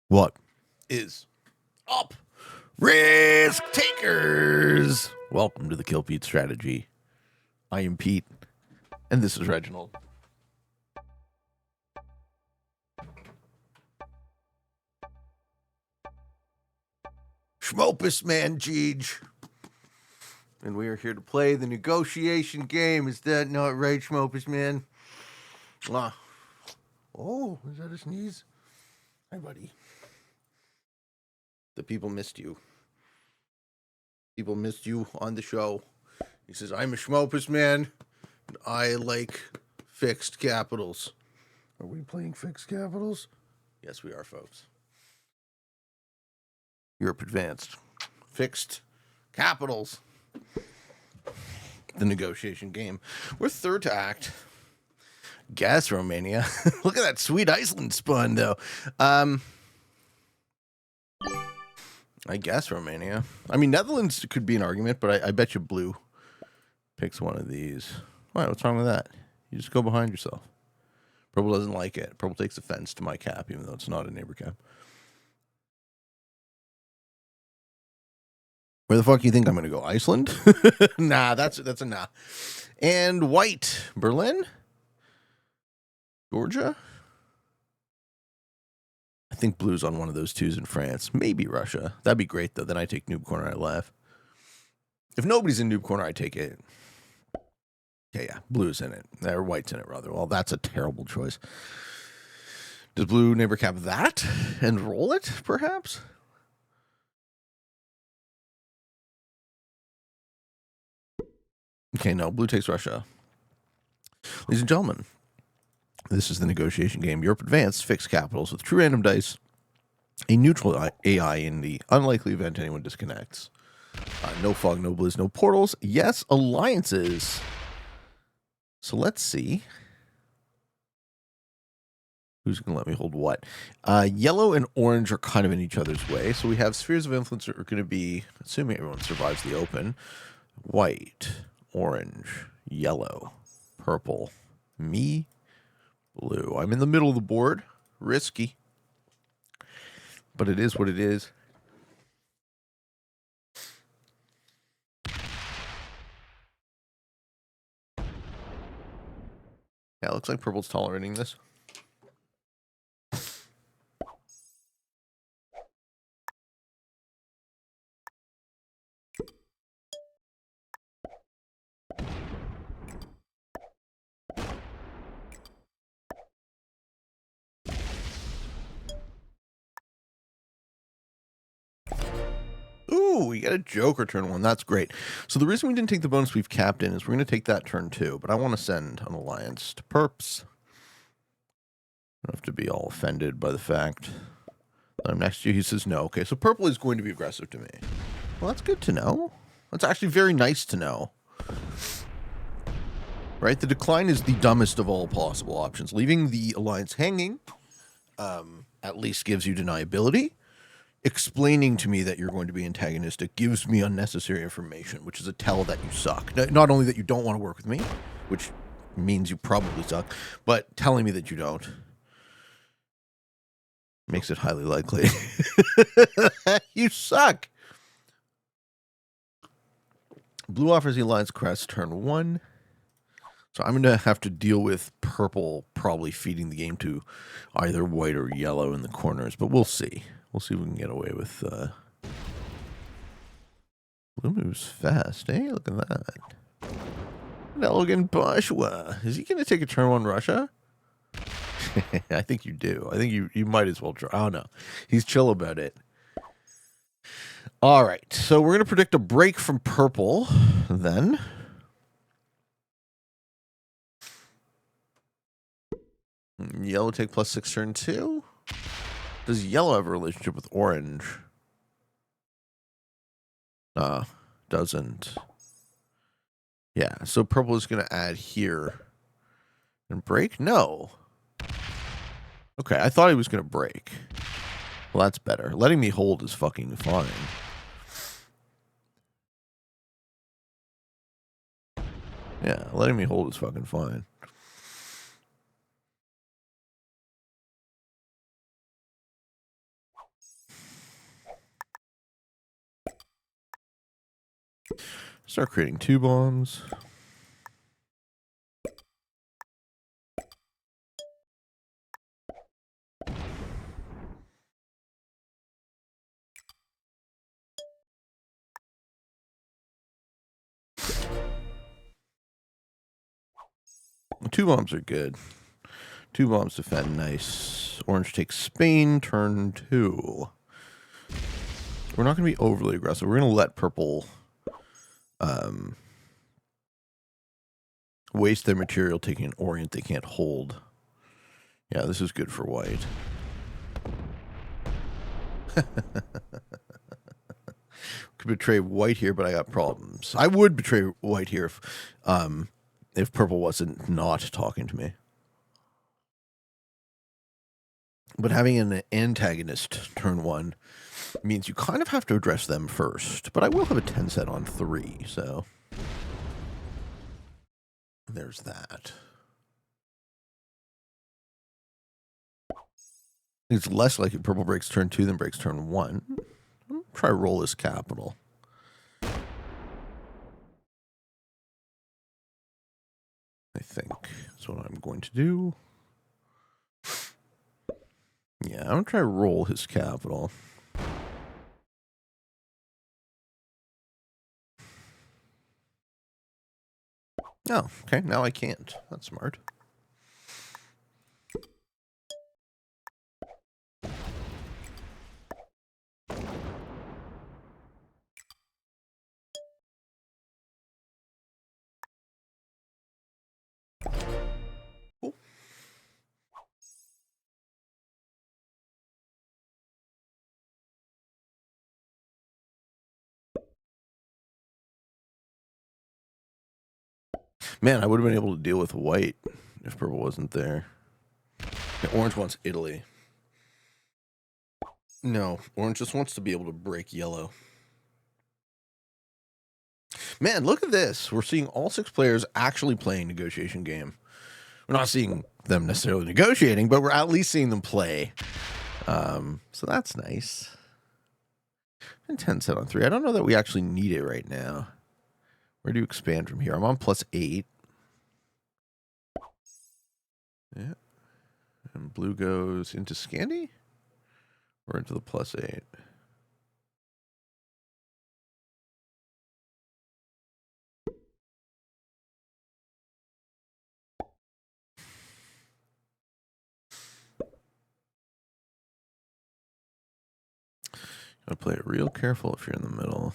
What is up, risk takers? Welcome to the Kill Pete strategy. I am Pete, and this is Reginald. Schmopus man, Jeej. And we are here to play the negotiation game. Is that not right, Schmopus man? Oh, is that a sneeze? Hi, buddy. The people missed you. People missed you on the show. He says, I'm a Schmopus man. And I like fixed capitals. Are we playing fixed capitals? Yes, we are, folks. Europe advanced. Fixed capitals. The negotiation game. We're third to act. Gas Romania. Look at that sweet Iceland spawn, though. I guess Romania. I mean, Netherlands could be an argument, but I bet you blue picks one of these. All right, what's wrong with that? You just go behind yourself. Purple doesn't like it. Purple takes offense to my cap, even though it's not a neighbor cap. Where the fuck do you think I'm going to go? Iceland? Nah, that's a nah. And white. Berlin? Georgia? I think blue's on one of those twos in France. Maybe Russia. That'd be great, though. Then I take noob corner, I laugh. If nobody's in noob corner, I take it. Okay, yeah. Blue's in it. Or white's in it, rather. Well, that's a terrible choice. Does blue neighbor cap that and roll it, perhaps? Okay, no. Blue takes Russia. Ladies and gentlemen, this is the negotiation game. Europe advanced, fixed capitals with true random dice, a neutral AI in the unlikely event anyone disconnects. No fog, no blizz, no portals. Yes, alliances. So let's see. Who's going to let me hold what? Yellow and orange are kind of in each other's way. So we have spheres of influence that are going to be, assuming everyone survives the open, white, orange, yellow, purple, me, blue. I'm in the middle of the board. Risky. But it is what it is. Yeah, it looks like purple's tolerating this. Ooh, we got a Joker turn one. That's great. So the reason we didn't take the bonus we've capped in is we're going to take that turn two, but I want to send an alliance to Perps. I don't have to be all offended by the fact that I'm next to you. He says no. Okay, so purple is going to be aggressive to me. Well, that's good to know. That's actually very nice to know. Right? The decline is the dumbest of all possible options. Leaving the alliance hanging at least gives you deniability. Explaining to me that you're going to be antagonistic gives me unnecessary information, which is a tell that you suck. Not only that you don't want to work with me, which means you probably suck, but telling me that you don't makes it highly likely. You suck. Blue offers the alliance crest turn one. So I'm going to have to deal with purple probably feeding the game to either white or yellow in the corners, but we'll see. We'll see if we can get away with... Blue moves fast, eh? Look at that. An elegant bourgeois. Is he going to take a turn on Russia? I think you do. I think you might as well try. Oh, no. He's chill about it. All right. So we're going to predict a break from purple then. Yellow take +6 turn 2. Does yellow have a relationship with orange? Doesn't. Yeah, so purple is going to add here. And break? No. Okay, I thought he was going to break. Well, that's better. Letting me hold is fucking fine. Yeah, letting me hold is fucking fine. Start creating 2 bombs. Two bombs are good. 2 bombs defend, nice. Orange takes Spain, turn 2. We're not going to be overly aggressive. We're going to let purple waste their material taking an orient they can't hold. Yeah, this is good for white. Could betray white here, but I got problems. I would betray white here if purple wasn't not talking to me. But having an antagonist turn 1 means you kind of have to address them first. But I will have a 10 set on 3, so there's that. It's less likely purple breaks turn 2 than breaks turn 1. Try roll as capital. I think that's what I'm going to do. Yeah, I'm going to try roll his capital. Oh, okay. Now I can't. That's smart. Cool. Man, I would have been able to deal with white if purple wasn't there. Yeah, orange wants Italy. No, orange just wants to be able to break yellow. Man, look at this. We're seeing all 6 players actually playing negotiation game. We're not seeing them necessarily negotiating, but we're at least seeing them play. So that's nice. And 10 set on 3. I don't know that we actually need it right now. Where do you expand from here? I'm on +8. Yeah. And blue goes into Scandi? Or into the +8? Gotta play it real careful if you're in the middle.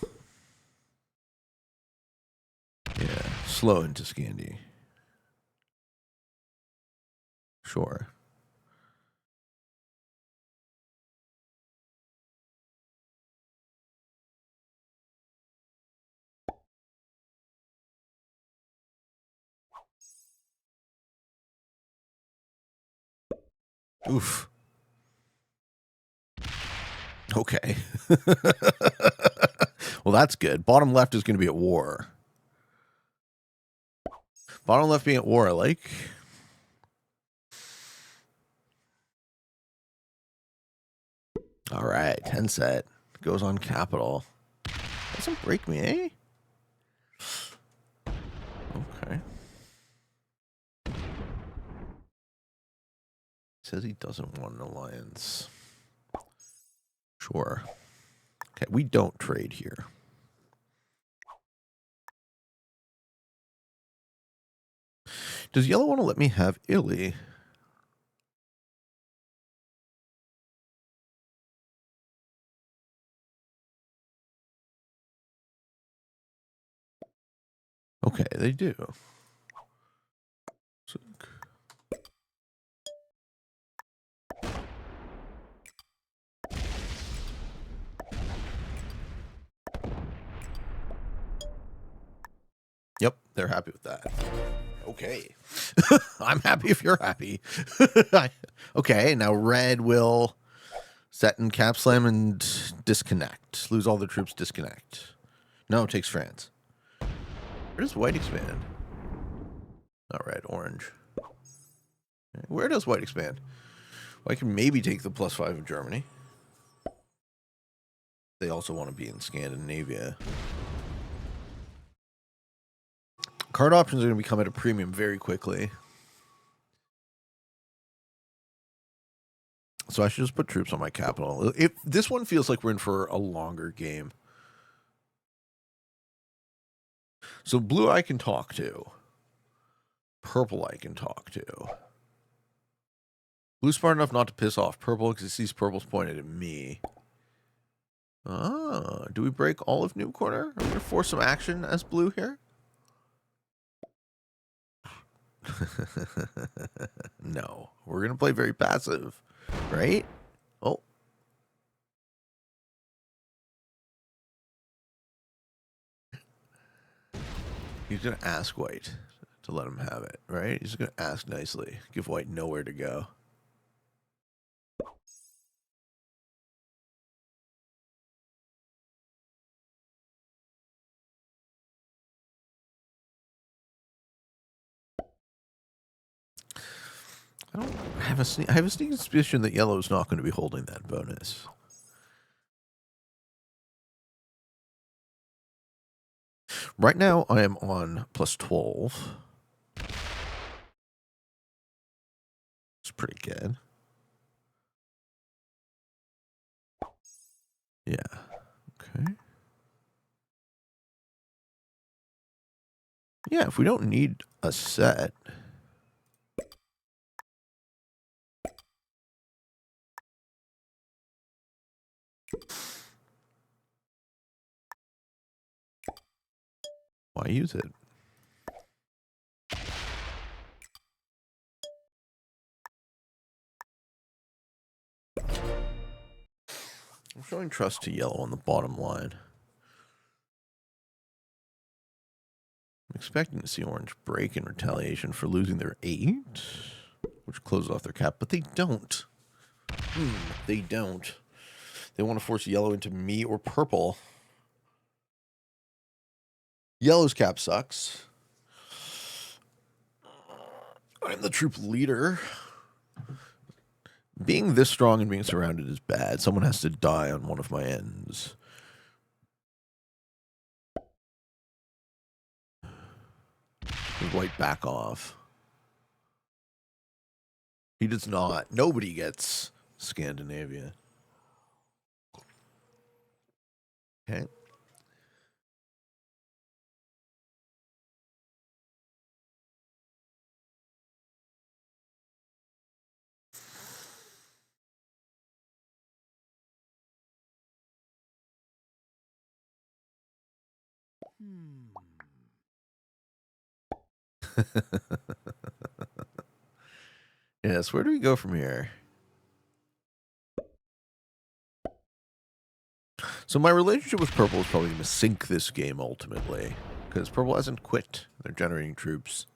Yeah, slow into Scandi. Sure. Oof. Okay. Well, that's good. Bottom left is going to be at war. Bottom left being at war, I like. All right, 10 set. Goes on capital. Doesn't break me, eh? Okay. Says he doesn't want an alliance. Sure. Okay, we don't trade here. Does yellow want to let me have Italy? Okay, they do. Yep, they're happy with that. Okay. I'm happy if you're happy. Okay, now red will set in cap slam and disconnect. Lose all the troops, disconnect. No, it takes France. Where does white expand? All right, orange. Where does white expand? Well, I can maybe take the +5 of Germany. They also want to be in Scandinavia. Card options are going to become at a premium very quickly. So I should just put troops on my capital. This one feels like we're in for a longer game. So blue I can talk to. Purple I can talk to. Blue's smart enough not to piss off purple because he sees purple's pointed at me. Ah, do we break all of Noob Corner? Are we going to force some action as blue here? No, we're going to play very passive, right? Oh. He's going to ask white to let him have it, right? He's going to ask nicely. Give white nowhere to go. I have a sneaking suspicion that yellow is not going to be holding that bonus. Right now, I am on plus 12. It's pretty good. Yeah. Okay. Yeah, if we don't need a set. Why use it? I'm showing trust to yellow on the bottom line. I'm expecting to see orange break in retaliation for losing their 8, which closes off their cap, but they don't. They don't. They want to force yellow into me or purple. Yellow's cap sucks. I'm the troop leader. Being this strong and being surrounded is bad. Someone has to die on one of my ends. White back off. He does not. Nobody gets Scandinavia. Okay. Yes, where do we go from here? So my relationship with purple is probably going to sink this game ultimately, because purple hasn't quit. They're generating troops.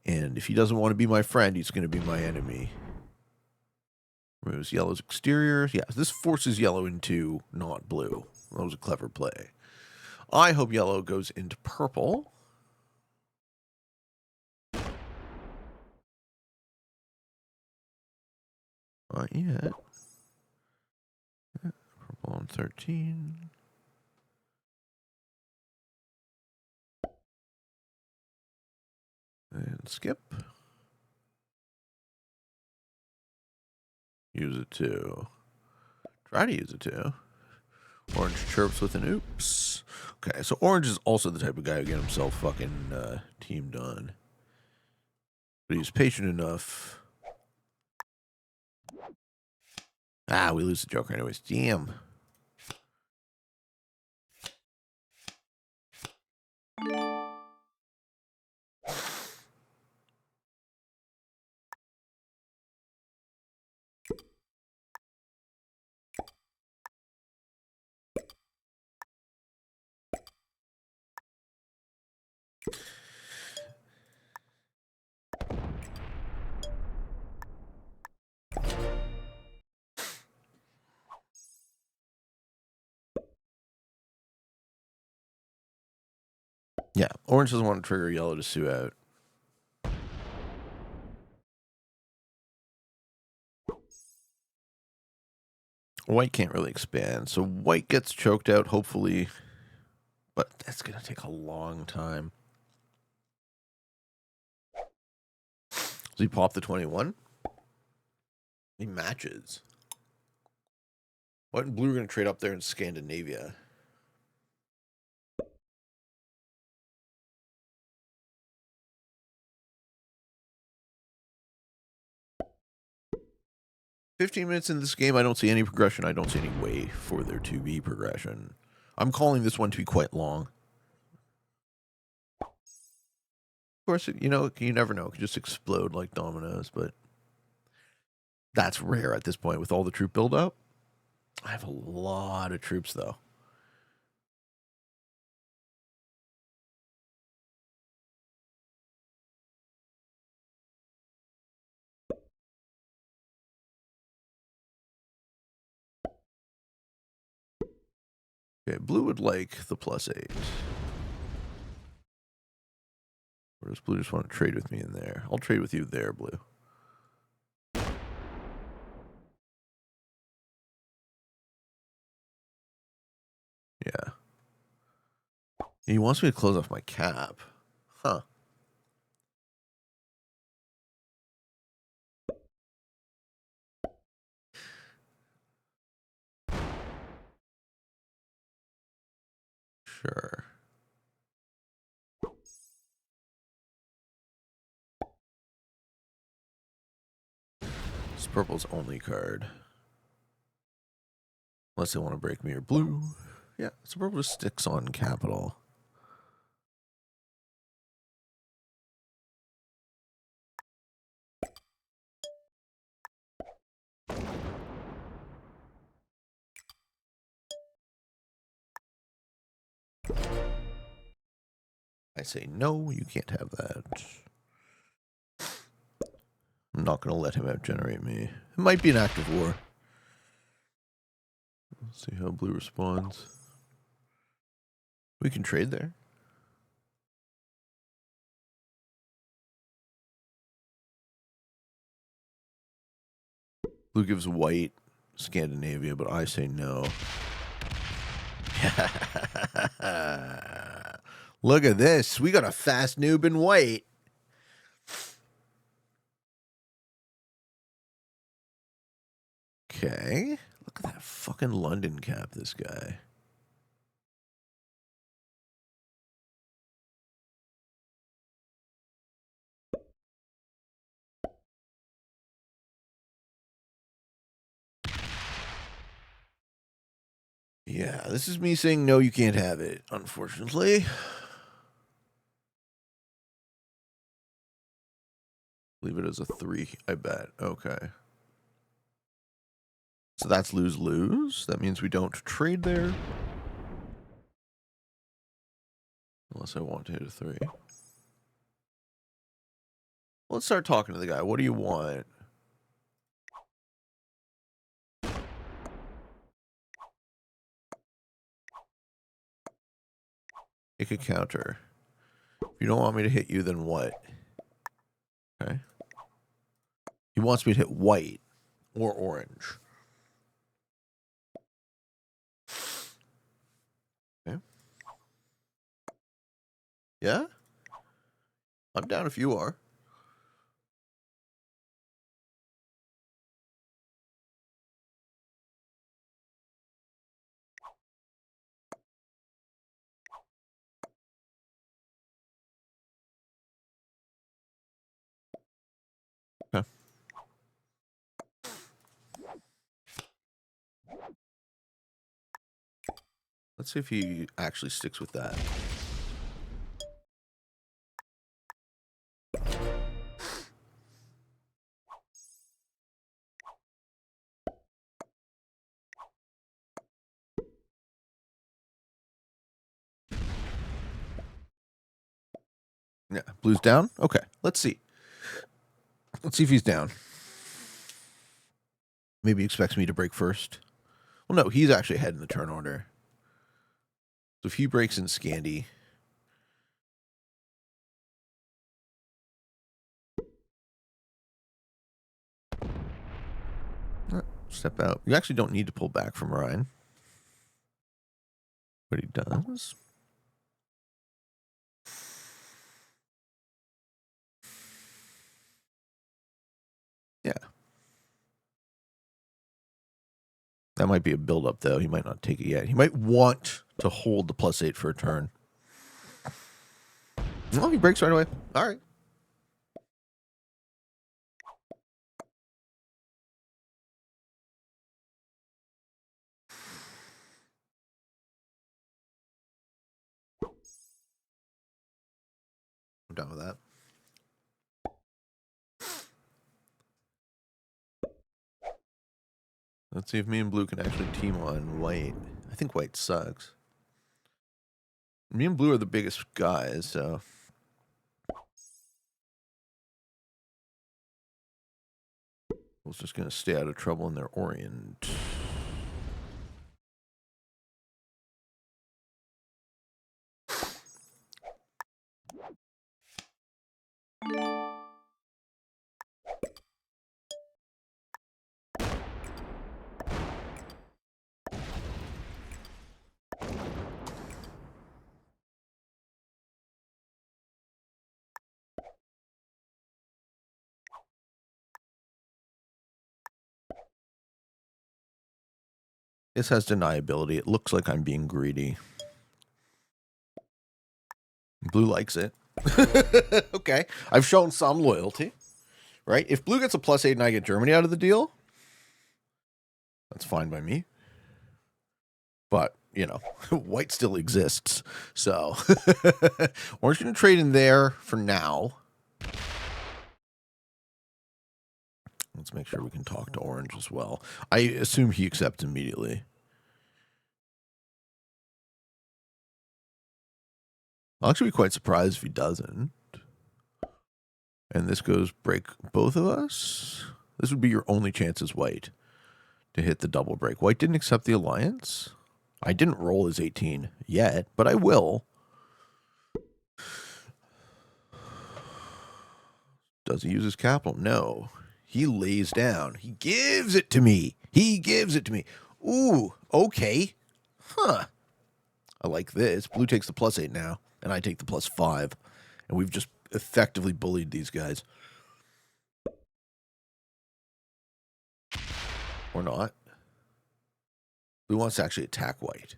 And if he doesn't want to be my friend, he's going to be my enemy. Removes yellow's exterior. Yeah, this forces yellow into not blue. That was a clever play. I hope yellow goes into purple. Not yet. Purple on 13. And skip. Use it to. Try to use it to. Orange chirps with an oops. Okay, so orange is also the type of guy who get himself fucking teamed on. But he's patient enough. Ah, we lose the Joker anyways. Damn. Yeah, orange doesn't want to trigger yellow to sue out. White can't really expand, so white gets choked out, hopefully. But that's going to take a long time. Does he pop the 21? He matches. White and blue are going to trade up there in Scandinavia. "15 minutes in this game, I don't see any progression. I don't see any way for there to be progression. I'm calling this one to be quite long. Of course, you know, you never know. It could just explode like dominoes, but that's rare at this point with all the troop buildup. I have a lot of troops, though. Okay, blue would like the +8. Or does blue just want to trade with me in there? I'll trade with you there, blue. Yeah. He wants me to close off my cap. Huh. Sure. It's purple's only card. Unless they want to break me or blue. Yeah, so purple just sticks on capital. I say, no, you can't have that. I'm not going to let him outgenerate me. It might be an act of war. Let's see how blue responds. We can trade there. Blue gives white Scandinavia, but I say no. Look at this. We got a fast noob in white. Okay. Look at that fucking London cap, this guy. Yeah, this is me saying, no, you can't have it, unfortunately. Leave it as a 3, I bet. Okay. So that's lose-lose. That means we don't trade there. Unless I want to hit a 3. Let's start talking to the guy. What do you want? It could counter. If you don't want me to hit you, then what? Okay. He wants me to hit white or orange. Okay. Yeah? I'm down if you are. Okay. Let's see if he actually sticks with that. Yeah, blue's down? Okay, let's see. Let's see if he's down. Maybe he expects me to break first. Well, no, he's actually ahead in the turn order. So if he breaks in Scandi... Step out. You actually don't need to pull back from Ryan. But he does. Yeah. That might be a build-up, though. He might not take it yet. He might want to hold the +8 for a turn. Oh, he breaks right away. All right. I'm done with that. Let's see if me and blue can actually team on white. I think white sucks. Me and blue are the biggest guys, so... I was just going to stay out of trouble in their orient. This has deniability. It looks like I'm being greedy. Blue likes it. Okay. I've shown some loyalty. Right? If blue gets a +8 and I get Germany out of the deal, that's fine by me. But, you know, white still exists. So, orange going to trade in there for now. Let's make sure we can talk to orange as well. I assume he accepts immediately. I'll actually be quite surprised if he doesn't. And this goes break both of us. This would be your only chance as white to hit the double break. White didn't accept the alliance. I didn't roll his 18 yet, but I will. Does he use his capital? No. He lays down. He gives it to me. He gives it to me. Ooh, okay. Huh. I like this. Blue takes the +8 now, and I take the +5. And we've just effectively bullied these guys. Or not. Blue wants to actually attack white.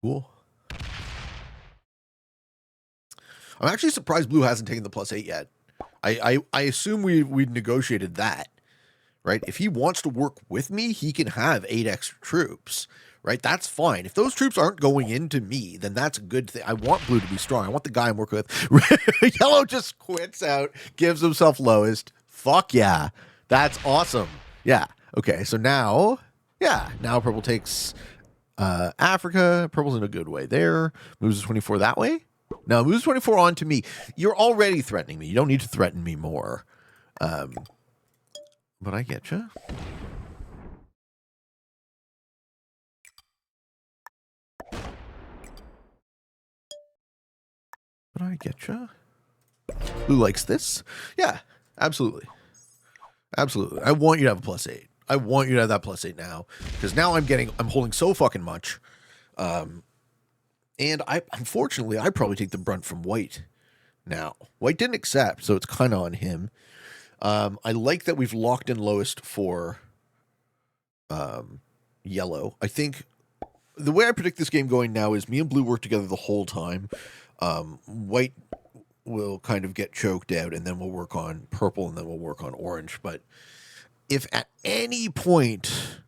Cool. I'm actually surprised blue hasn't taken the +8 yet. I assume we'd negotiated that, right? If he wants to work with me, he can have 8 extra troops, right? That's fine. If those troops aren't going into me, then that's a good thing. I want blue to be strong. I want the guy I'm working with. Yellow just quits out, gives himself lowest. Fuck yeah. That's awesome. Yeah. Okay, so now, yeah, now purple takes Africa. Purple's in a good way there. Moves to 24 that way. Now, moves 24 on to me. You're already threatening me. You don't need to threaten me more. But I get you. But I get you. Who likes this? Yeah, absolutely. Absolutely. I want you to have a +8. I want you to have that +8 now. Because now I'm holding so fucking much. And unfortunately, I probably take the brunt from white now. White didn't accept, so it's kind of on him. I like that we've locked in lowest for yellow. I think the way I predict this game going now is me and blue work together the whole time. White will kind of get choked out, and then we'll work on purple, and then we'll work on orange. But if at any point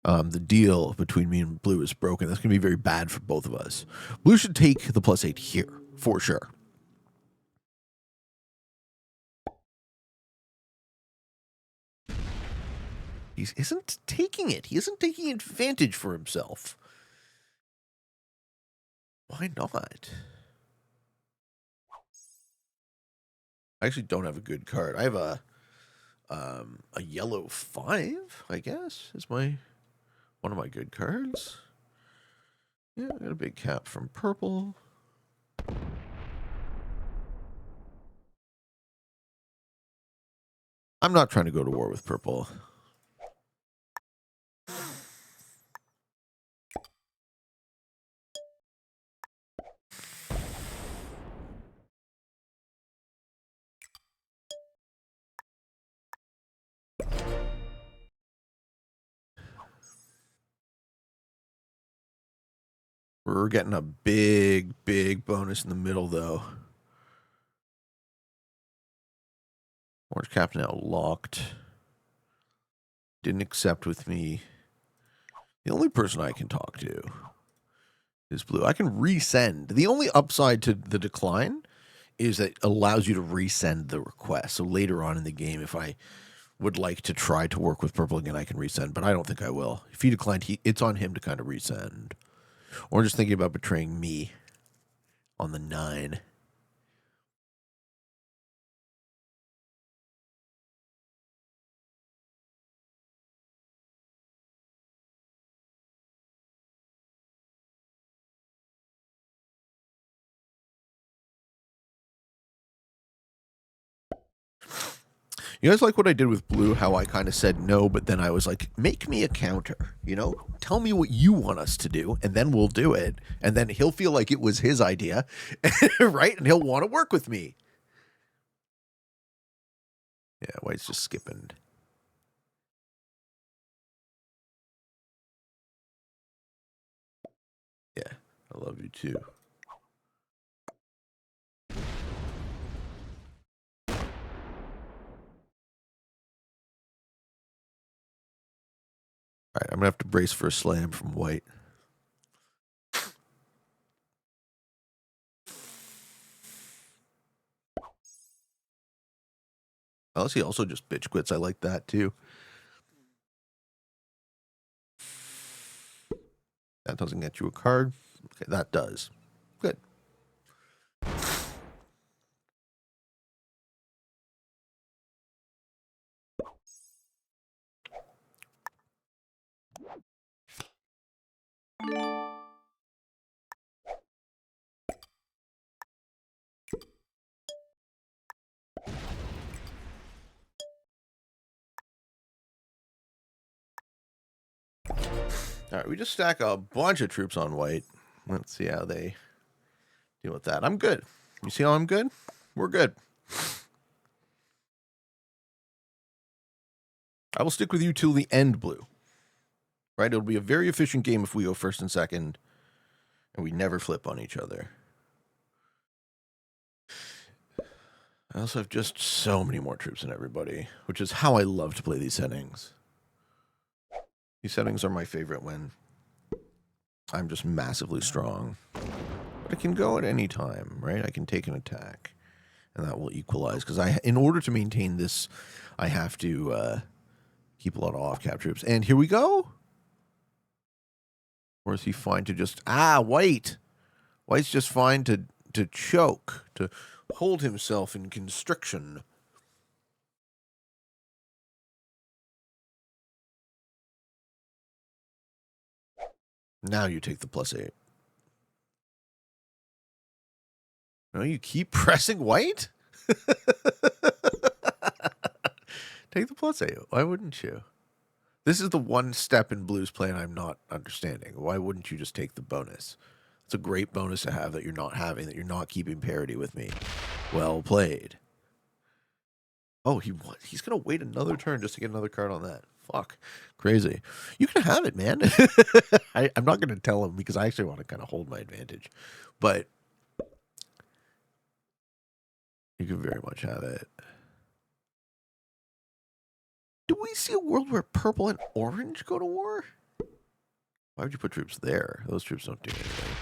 the deal between me and blue is broken, that's going to be very bad for both of us. Blue should take the +8 here, for sure. He isn't taking it. He isn't taking advantage for himself. Why not? I actually don't have a good card. I have a yellow 5, I guess, is one of my good cards. Yeah, I got a big cap from purple. I'm not trying to go to war with purple. We're getting a big, big bonus in the middle, though. Orange cap now locked. Didn't accept with me. The only person I can talk to is blue. I can resend. The only upside to the decline is that it allows you to resend the request. So later on in the game, if I would like to try to work with purple again, I can resend, but I don't think I will. If he declined, it's on him to kind of resend. Or just thinking about betraying me on the 9. You guys like what I did with blue, how I kind of said no, but then I was like, make me a counter, you know? Tell me what you want us to do, and then we'll do it. And then he'll feel like it was his idea, right? And he'll want to work with me. Yeah, White's just skipping. Yeah, I love you too. All right, I'm going to have to brace for a slam from White. Unless he also just bitch quits. I like that too. That doesn't get you a card. Okay, that does. Good. All right, we just stack a bunch of troops on White. Let's see how they deal with that. I'm good. You see how I'm good? We're good. I will stick with you till the end, Blue. Right? It'll be a very efficient game if we go first and second, and we never flip on each other. I also have just so many more troops than everybody, which is how I love to play these settings. These settings are my favorite when I'm just massively strong. But I can go at any time, right? I can take an attack, and that will equalize. Because in order to maintain this, I have to keep a lot of off-cap troops. And here we go. Or is he fine to just... White! White's just fine to choke, to hold himself in constriction. Now you take the +8. No, you keep pressing White? Take the +8. Why wouldn't you? This is the one step in Blue's plan I'm not understanding. Why wouldn't you just take the bonus? It's a great bonus to have that you're not having, that you're not keeping parity with me. Well played. Oh, he's going to wait another turn just to get another card on that. Fuck. Crazy. You can have it, man. I'm not going to tell him because I actually want to kind of hold my advantage. But you can very much have it. Do we see a world where purple and orange go to war? Why would you put troops there? Those troops don't do anything.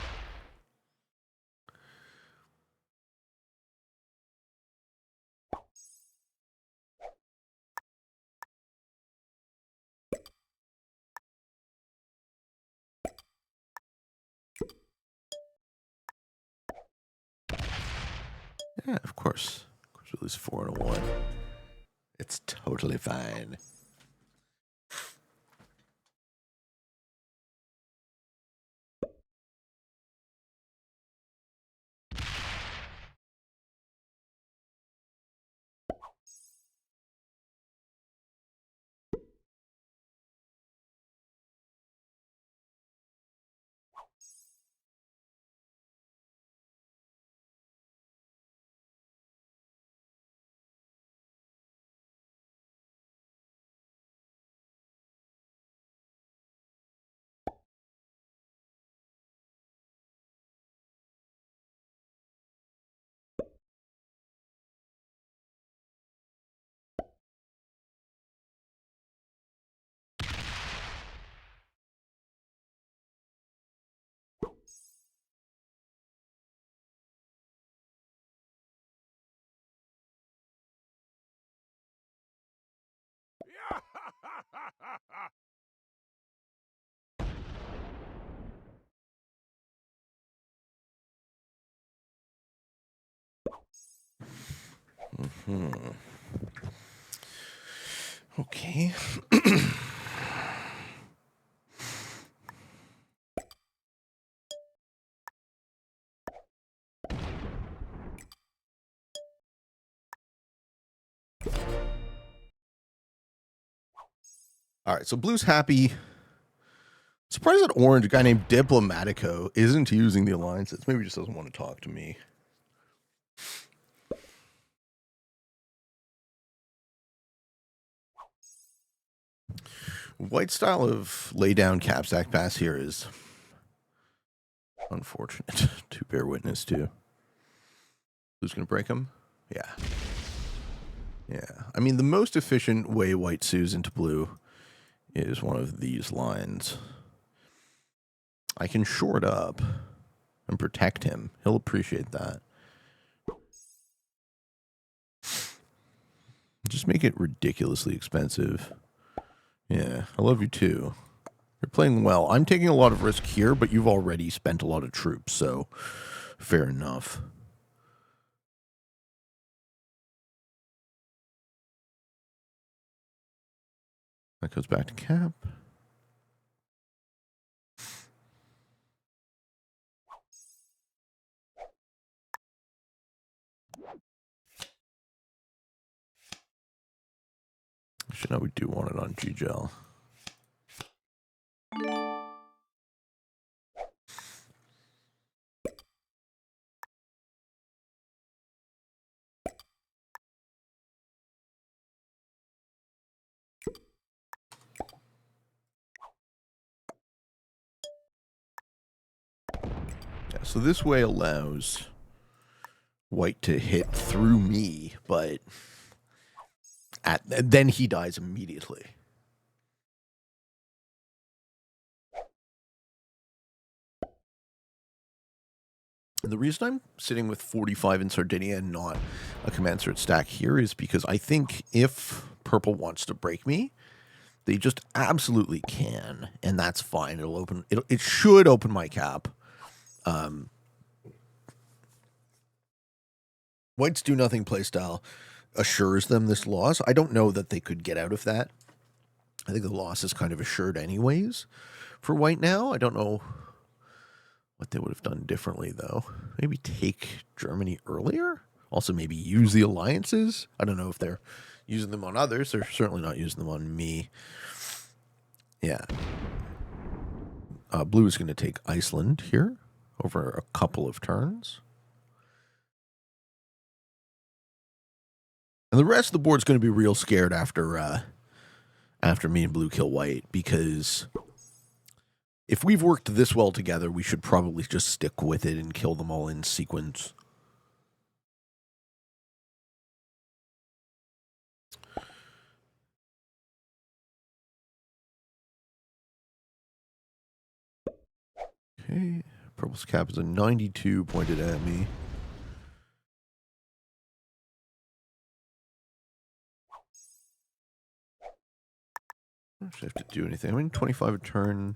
Yeah, of course. Of course, we lose 4 and a 1. It's totally fine. Okay. All right, so blue's happy. Surprised that orange, a guy named Diplomatico, isn't using the alliances. Maybe he just doesn't want to talk to me. White style of lay down capsack pass here is unfortunate to bear witness to. Who's going to break him? Yeah. Yeah. I mean, the most efficient way white sues into blue is one of these lines. I can short up and protect him. He'll appreciate that. Just make it ridiculously expensive. Yeah, I love you too. You're playing well. I'm taking a lot of risk here, but you've already spent a lot of troops, so fair enough. That goes back to cap. Actually, no, we do want it on G-Gel. Yeah, so this way allows white to hit through me, but then he dies immediately. And the reason I'm sitting with 45 in Sardinia and not a commensurate stack here is because I think if purple wants to break me, they just absolutely can, and that's fine. It should open my cap. White's do nothing playstyle assures them this loss. I don't know that they could get out of that. I think the loss is kind of assured anyways for white now. I don't know what they would have done differently, though. Maybe take Germany earlier? Also, maybe use the alliances? I don't know if they're using them on others. They're certainly not using them on me. Yeah. Blue is going to take Iceland here over a couple of turns. And the rest of the board's going to be real scared after me and blue kill white, because if we've worked this well together, we should probably just stick with it and kill them all in sequence. Okay, purple's cap is a 92 pointed at me. I don't actually have to do anything. I mean, 25 a turn.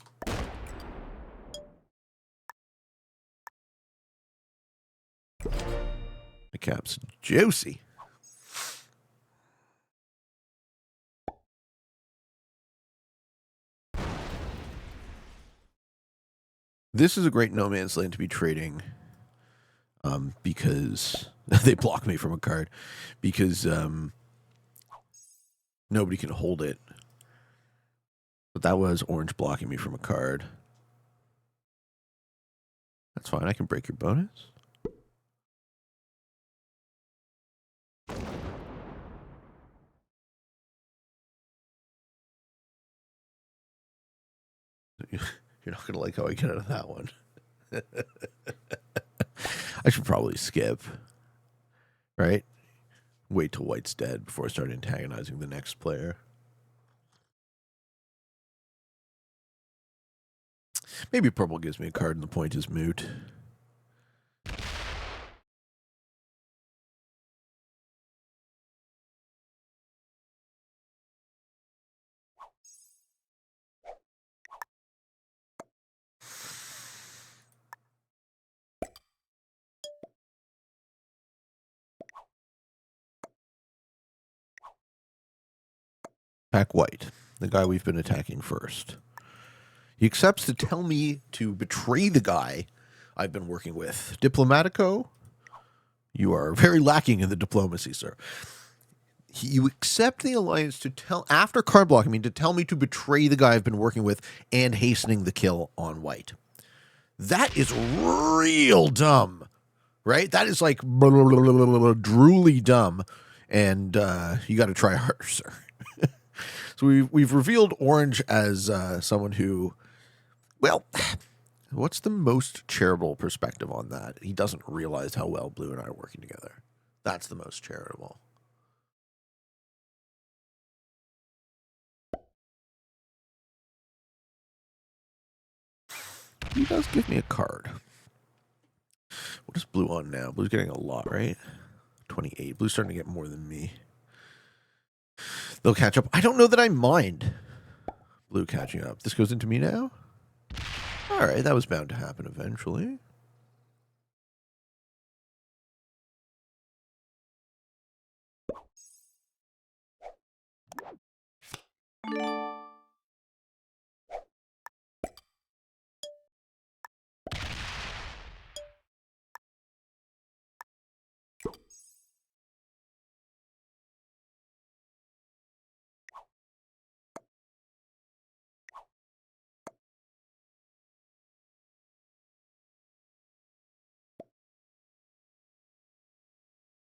The cap's juicy. This is a great no man's land to be trading, because they block me from a card, because nobody can hold it. But that was orange blocking me from a card. That's fine. I can break your bonus. You're not going to like how I get out of that one. I should probably skip. Right? Wait till white's dead before I start antagonizing the next player. Maybe purple gives me a card and the point is moot. Attack white, the guy we've been attacking first. He accepts to tell me to betray the guy I've been working with. Diplomatico, you are very lacking in the diplomacy, sir. You accept the alliance to tell, after card blocking me, to tell me to betray the guy I've been working with and hastening the kill on white. That is real dumb, right? That is like drooly dumb, and you got to try harder, sir. So we've revealed Orange as someone who, well, what's the most charitable perspective on that? He doesn't realize how well Blue and I are working together. That's the most charitable. He does give me a card. What is Blue on now? Blue's getting a lot, right? 28. Blue's starting to get more than me. They'll catch up. I don't know that I mind Blue catching up. This goes into me now? All right, that was bound to happen eventually.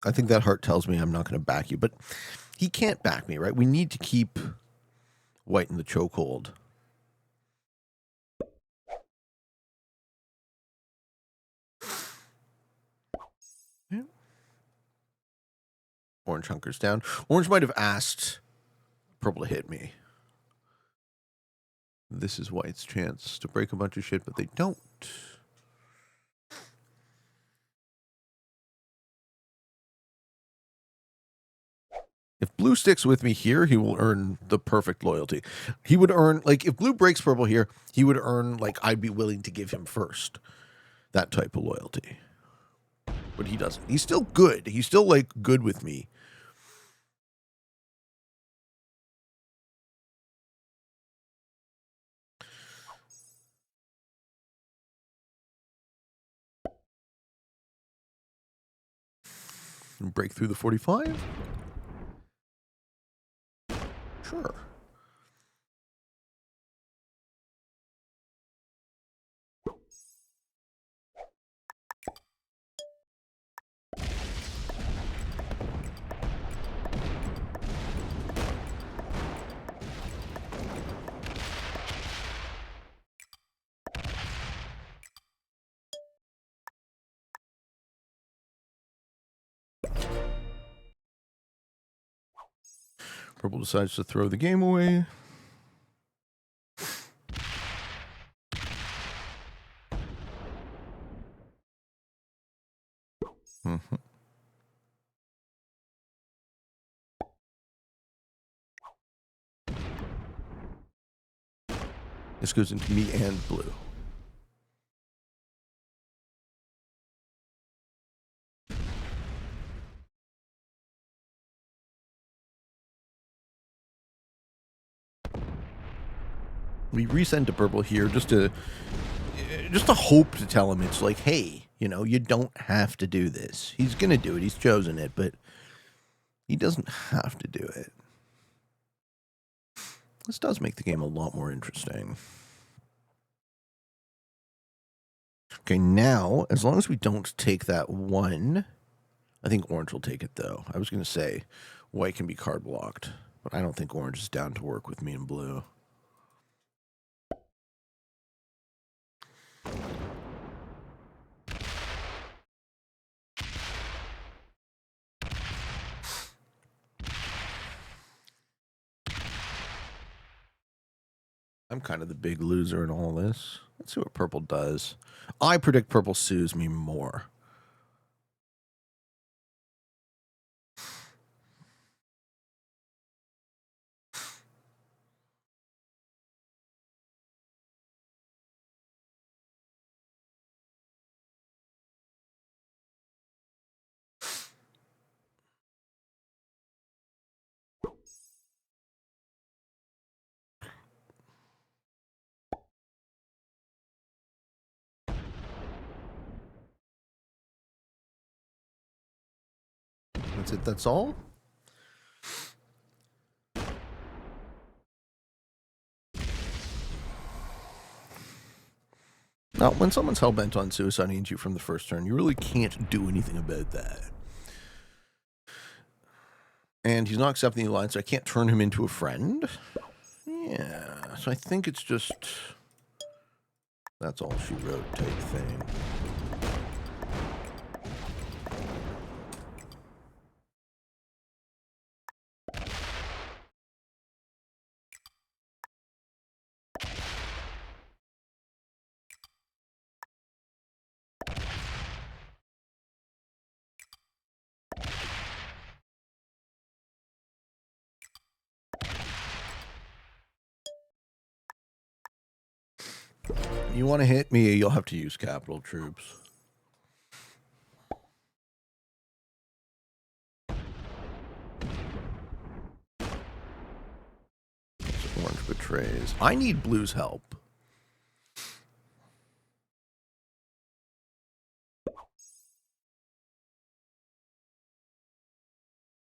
I think that heart tells me I'm not going to back you, but he can't back me, right? We need to keep white in the chokehold. Yeah. Orange hunkers down. Orange might have asked purple to hit me. This is white's chance to break a bunch of shit, but they don't. If blue sticks with me here, he will earn the perfect loyalty. He would earn, like, if blue breaks purple here, he would earn, like, I'd be willing to give him first. That type of loyalty. But he doesn't. He's still good. He's still, like, good with me. And break through the 45? Sure. Purple decides to throw the game away. Mm-hmm. This goes into me and blue. We resend to purple here just to hope to tell him it's like, hey, you know, you don't have to do this. He's gonna do it. He's chosen it, but he doesn't have to do it. This does make the game a lot more interesting. Okay, now, as long as we don't take that one, I think orange will take it, though. I was going to say white can be card blocked, but I don't think orange is down to work with me and blue. I'm kind of the big loser in all this. Let's see what purple does. I predict purple sues me more. That's it, that's all? Now, when someone's hell-bent on suiciding you from the first turn, you really can't do anything about that. And he's not accepting the alliance, so I can't turn him into a friend. Yeah, so I think it's just... that's all she wrote type thing. You want to hit me, you'll have to use capital troops. Orange betrays. I need blue's help.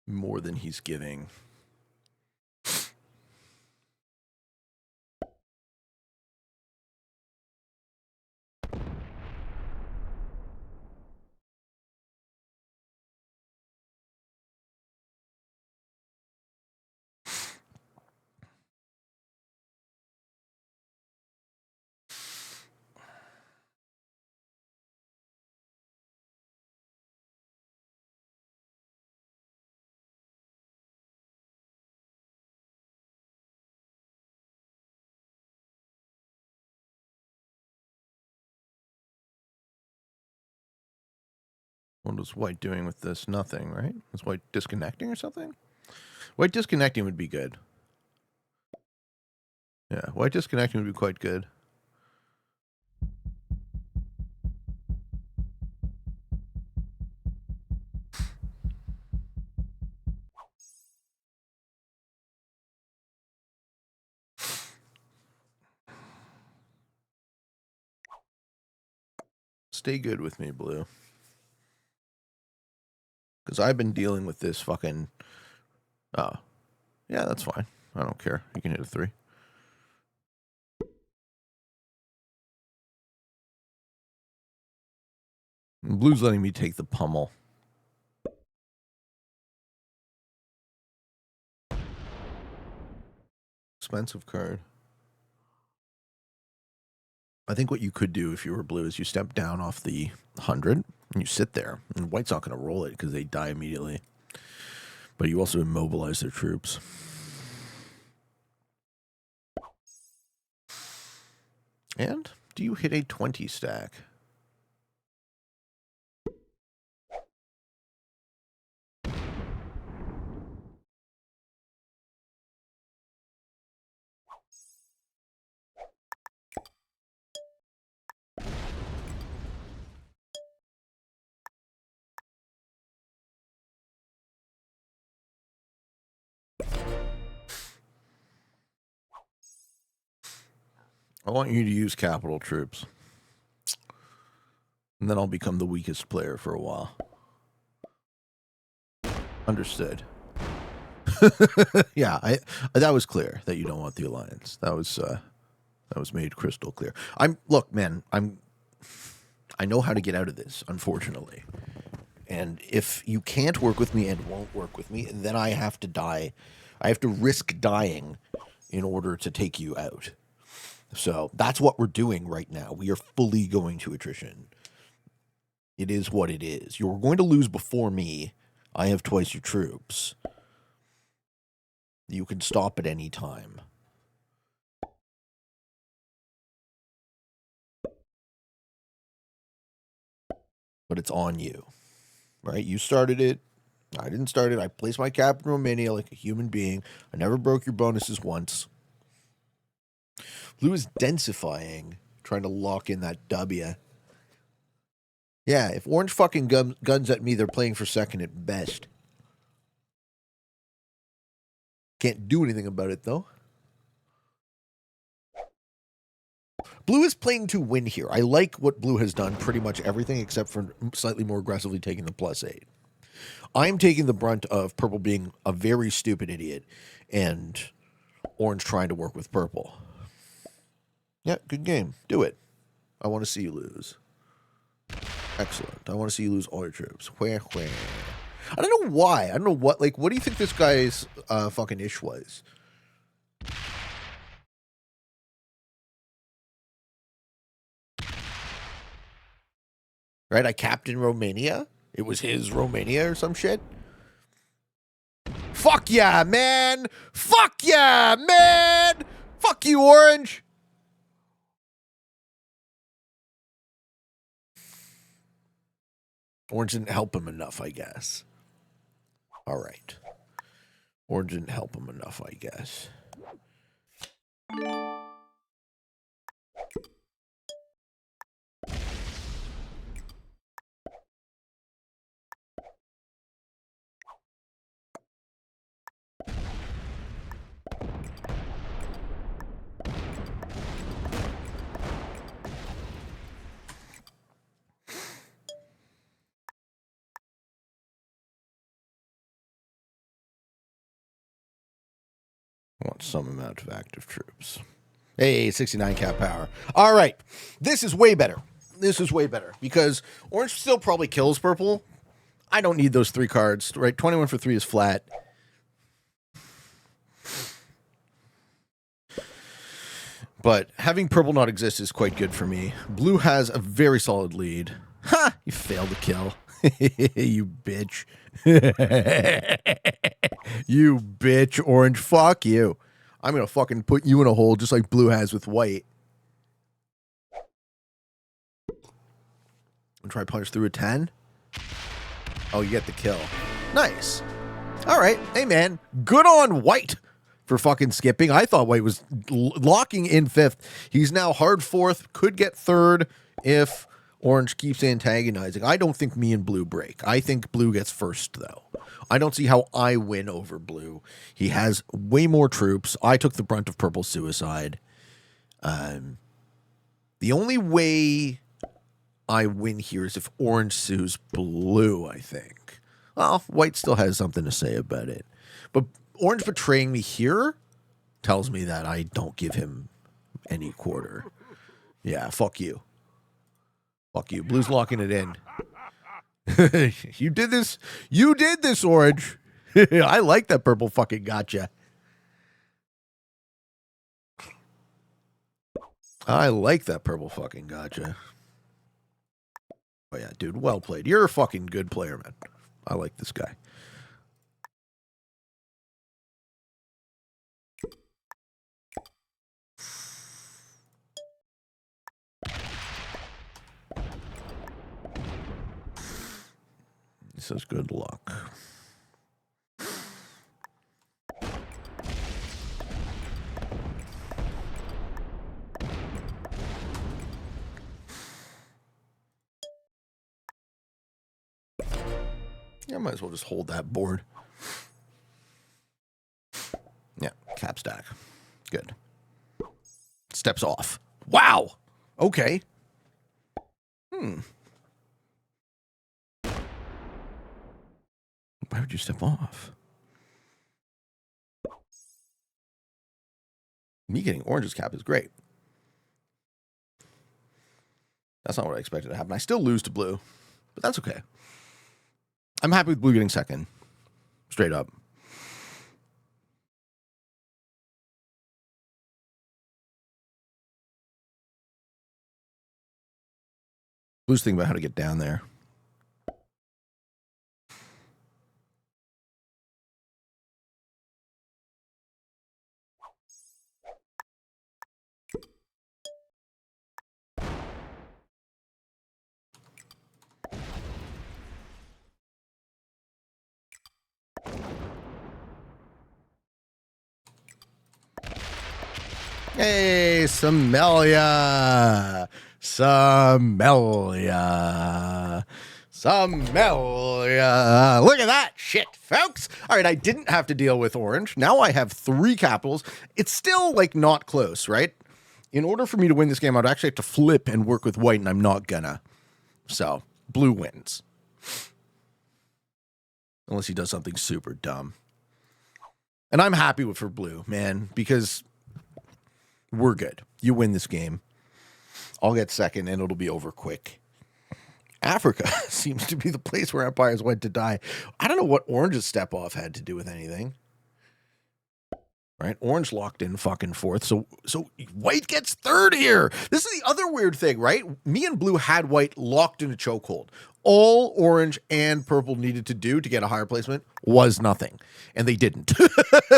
More than he's giving. What is white doing with this? Nothing, right? Is white disconnecting or something? White disconnecting would be good. Yeah, white disconnecting would be quite good. Stay good with me, blue. Because I've been dealing with this fucking... oh. Yeah, that's fine. I don't care. You can hit a 3. And blue's letting me take the pummel. Expensive card. I think what you could do if you were blue is you step down off the 100 and you sit there. And white's not going to roll it because they die immediately. But you also immobilize their troops. And do you hit a 20 stack? I want you to use capital troops. And then I'll become the weakest player for a while. Understood. Yeah, that was clear that you don't want the alliance. That was made crystal clear. Look, man, I know how to get out of this, unfortunately. And if you can't work with me and won't work with me, then I have to die. I have to risk dying in order to take you out. So that's what we're doing right now. We are fully going to attrition. It is what it is. You're going to lose before me. I have twice your troops. You can stop at any time. But it's on you. Right? You started it. I didn't start it. I placed my cap in Romania like a human being. I never broke your bonuses once. Blue is densifying, trying to lock in that W. Yeah, if orange fucking guns at me, they're playing for second at best. Can't do anything about it, though. Blue is playing to win here. I like what blue has done, pretty much everything except for slightly more aggressively taking the +8. I'm taking the brunt of purple being a very stupid idiot and orange trying to work with purple. Yeah, good game. Do it. I want to see you lose. Excellent. I want to see you lose all your troops. Where? I don't know why. I don't know what, like, what do you think this guy's fucking ish was? Right? I capped in Romania. It was his Romania or some shit. Fuck yeah, man! Fuck yeah, man! Fuck you, Orange! Orange didn't help him enough, I guess. All right. Orange didn't help him enough, I guess. I want some amount of active troops. Hey, 69 cap power. All right. This is way better. This is way better because orange still probably kills purple. I don't need those 3 cards, right? 21 for 3 is flat. But having purple not exist is quite good for me. Blue has a very solid lead. Ha! You failed to kill. You bitch. You bitch, orange. Fuck you. I'm going to fucking put you in a hole just like blue has with white. And try punch through a 10. Oh, you get the kill. Nice. All right. Hey, man. Good on white for fucking skipping. I thought white was locking in 5th. He's now hard 4th. Could get 3rd if orange keeps antagonizing. I don't think me and blue break. I think blue gets 1st, though. I don't see how I win over blue. He has way more troops. I took the brunt of purple suicide. The only way I win here is if orange sues blue, I think. Well, white still has something to say about it. But orange betraying me here tells me that I don't give him any quarter. Yeah, fuck you. Fuck you. Blue's locking it in. You did this. You did this, orange. I like that purple fucking gotcha. I like that purple fucking gotcha. Oh, yeah, dude. Well played. You're a fucking good player, man. I like this guy. He says good luck. Yeah, I might as well just hold that board. Yeah, cap stack. Good. Steps off. Wow. Okay. Why would you step off? Me getting orange's cap is great. That's not what I expected to happen. I still lose to blue, but that's okay. I'm happy with blue getting 2nd. Straight up. Blue's thinking about how to get down there. Hey, Samelia. Samelia. Samelia. Look at that shit, folks. All right, I didn't have to deal with orange. Now I have 3 capitals. It's still, like, not close, right? In order for me to win this game, I'd actually have to flip and work with white, and I'm not gonna. So, blue wins. Unless he does something super dumb. And I'm happy for blue, man, because we're good. You win this game. I'll get second, and it'll be over quick. Africa seems to be the place where empires went to die. I don't know what Orange's step-off had to do with anything. Right? Orange locked in fucking fourth. So white gets third here. This is the other weird thing, right? Me and blue had white locked in a chokehold. All orange and purple needed to do to get a higher placement was nothing. And they didn't.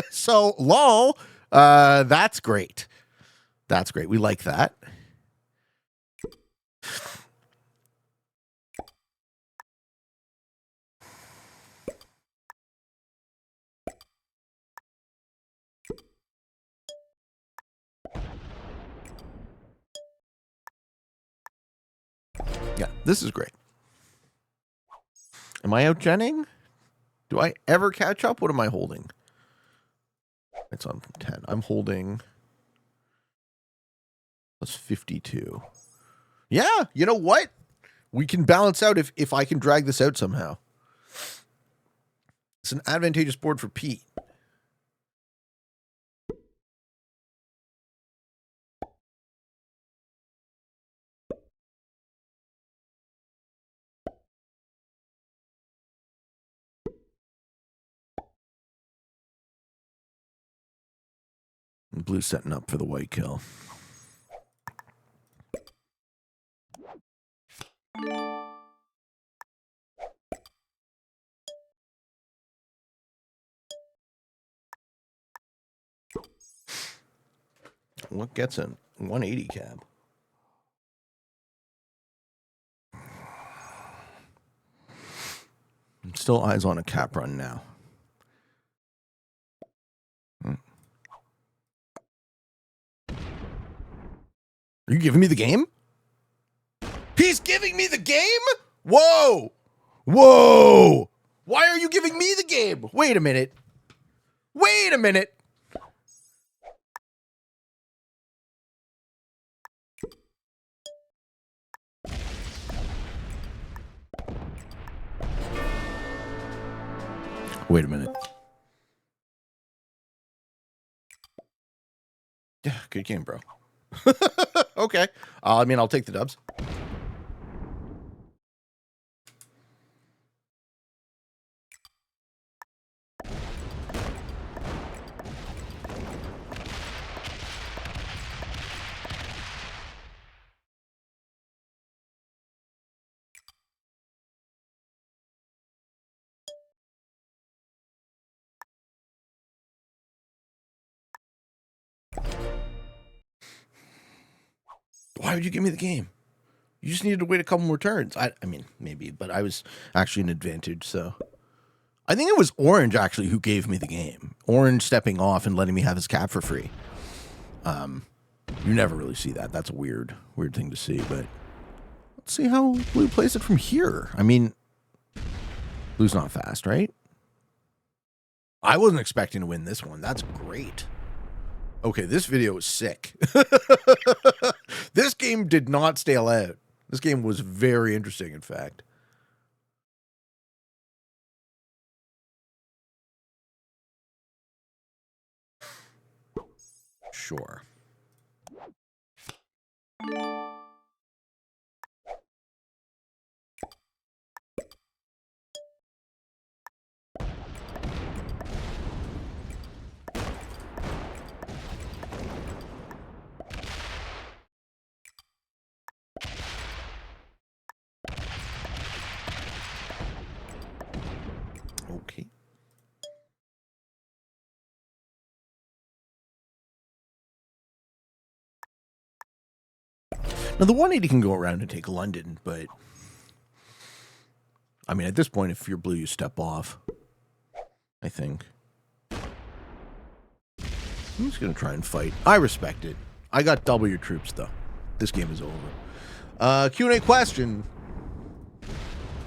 So, lol, that's great. That's great. We like that. Yeah, this is great. Am I outgenning? Do I ever catch up? What am I holding? It's on 10. I'm holding... That's 52. Yeah, you know what? We can balance out if I can drag this out somehow. It's an advantageous board for Pete. Blue setting up for the white kill. What gets a 180 cab? Still eyes on a cap run now. Are you giving me the game? He's giving me the game? Whoa! Whoa! Why are you giving me the game? Wait a minute. Wait a minute. Wait a minute. Yeah, good game, bro. Okay. I mean, I'll take the dubs. Why would you give me the game? You just needed to wait a couple more turns. I mean, maybe, but I was actually an advantage, so. I think it was Orange, actually, who gave me the game. Orange stepping off and letting me have his cap for free. You never really see that. That's a weird thing to see, but let's see how Blue plays it from here. I mean, Blue's not fast, right? I wasn't expecting to win this one. That's great. Okay, this video is sick. This game did not stale out. This game was very interesting, in fact. Sure. Okay. Now, the 180 can go around and take London, but... I mean, at this point, if you're blue, you step off. I think. I'm just going to try and fight. I respect it. I got double your troops, though. This game is over. Q&A question.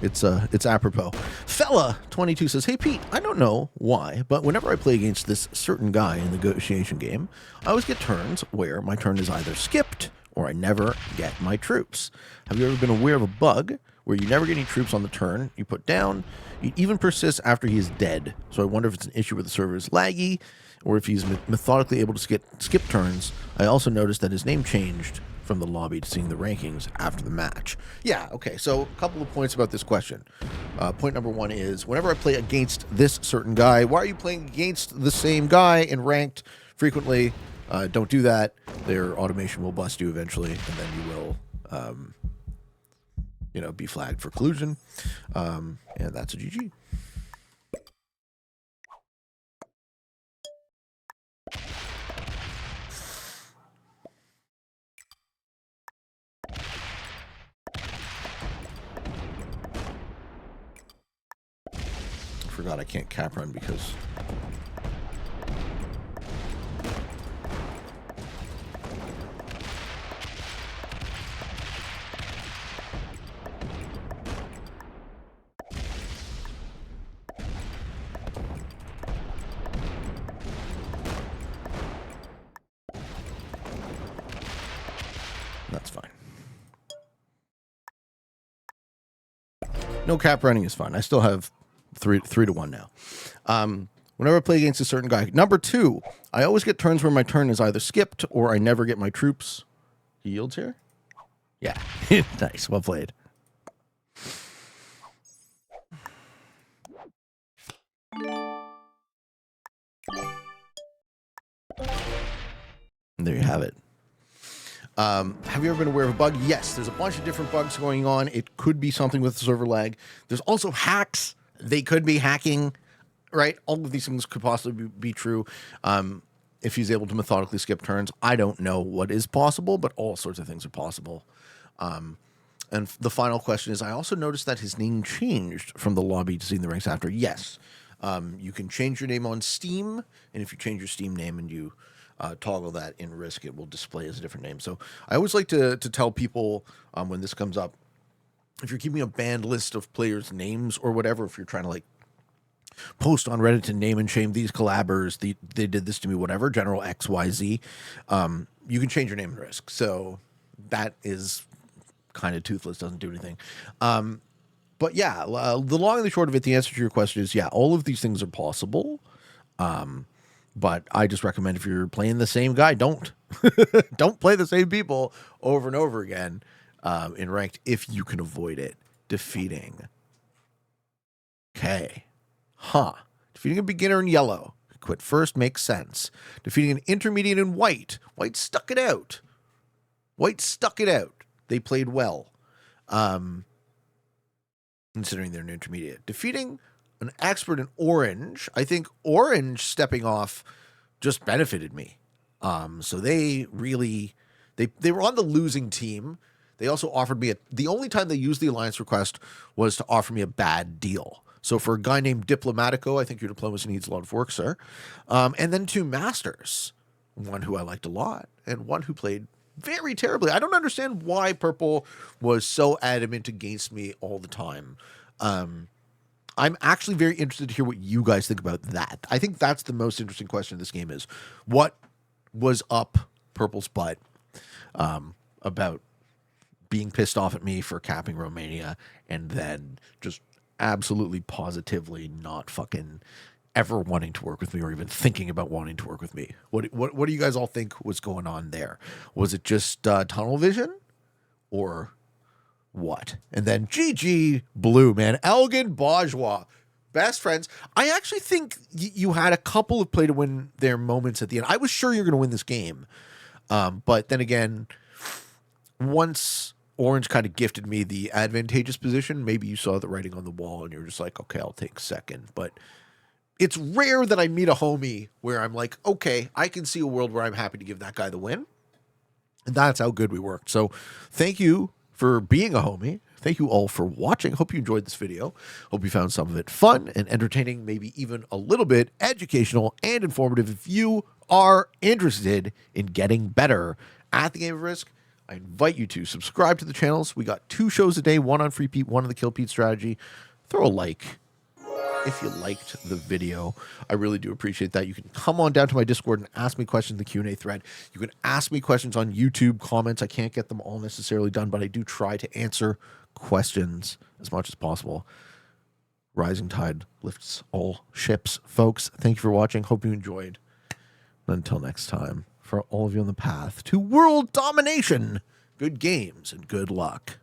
It's apropos. Fella22 says, "Hey Pete, I don't know why, but whenever I play against this certain guy in the negotiation game, I always get turns where my turn is either skipped or I never get my troops. Have you ever been aware of a bug where you never get any troops on the turn you put down. It even persists after he is dead. So I wonder if it's an issue where the server is laggy, or if he's methodically able to skip turns. I also noticed that his name changed from the lobby to seeing the rankings after the match. Yeah, okay, so a couple of points about this question. Point number one is, whenever I play against this certain guy, why are you playing against the same guy in ranked frequently? Don't do that. Their automation will bust you eventually, and then you will, be flagged for collusion. And that's a GG. I forgot I can't cap run because that's fine. No cap running is fine. I still have 3 to 1 now. Whenever I play against a certain guy. Number 2, I always get turns where my turn is either skipped or I never get my troops. He yields here? Yeah. Nice. Well played. And there you have it. Have you ever been aware of a bug? Yes, there's a bunch of different bugs going on. It could be something with server lag. There's also hacks. They could be hacking, right? All of these things could possibly be true. If he's able to methodically skip turns, I don't know what is possible, but all sorts of things are possible. And the final question is, I also noticed that his name changed from the lobby to seeing the ranks after. Yes, you can change your name on Steam, and if you change your Steam name and you toggle that in Risk, it will display as a different name. So I always like to tell people when this comes up, if you're keeping a banned list of players' names or whatever, if you're trying to like post on Reddit to name and shame these collabers, they did this to me, whatever, General XYZ, you can change your name in Risk. So that is kind of toothless, doesn't do anything. But yeah, the long and the short of it, the answer to your question is, yeah, all of these things are possible. But I just recommend if you're playing the same guy, don't play the same people over and over again in ranked if you can avoid it. Defeating. Okay. Defeating a beginner in yellow. Quit first makes sense. Defeating an intermediate in white. White stuck it out. They played well. Considering they're an intermediate. Defeating an expert in orange. I think orange stepping off just benefited me. So they really, they were on the losing team. They also offered me the only time they used the alliance request was to offer me a bad deal. So for a guy named Diplomatico, I think your diplomacy needs a lot of work, sir. And then 2 masters, one who I liked a lot and one who played very terribly. I don't understand why Purple was so adamant against me all the time. I'm actually very interested to hear what you guys think about that. I think that's the most interesting question in this game is, what was up Purple's butt about being pissed off at me for capping Romania and then just absolutely positively not fucking ever wanting to work with me or even thinking about wanting to work with me. What do you guys all think was going on there? Was it just tunnel vision or what? And then GG Blue, man. Elgin Bourgeois, best friends. I actually think you had a couple of play to win their moments at the end. I was sure you're going to win this game. But then again, once Orange kind of gifted me the advantageous position, maybe you saw the writing on the wall and you're just like, okay, I'll take second. But it's rare that I meet a homie where I'm like, okay, I can see a world where I'm happy to give that guy the win. And that's how good we worked. So thank you for being a homie. Thank you all for watching. Hope you enjoyed this video. Hope you found some of it fun and entertaining, maybe even a little bit educational and informative. If you are interested in getting better at the game of Risk, I invite you to subscribe to the channels. We got 2 shows a day, one on Free Pete, one on the Kill Pete strategy. Throw a like if you liked the video. I really do appreciate that. You can come on down to my Discord and ask me questions in the Q&A thread. You can ask me questions on YouTube comments. I can't get them all necessarily done, but I do try to answer questions as much as possible. Rising tide lifts all ships. Folks, thank you for watching. Hope you enjoyed. And until next time, for all of you on the path to world domination, good games and good luck.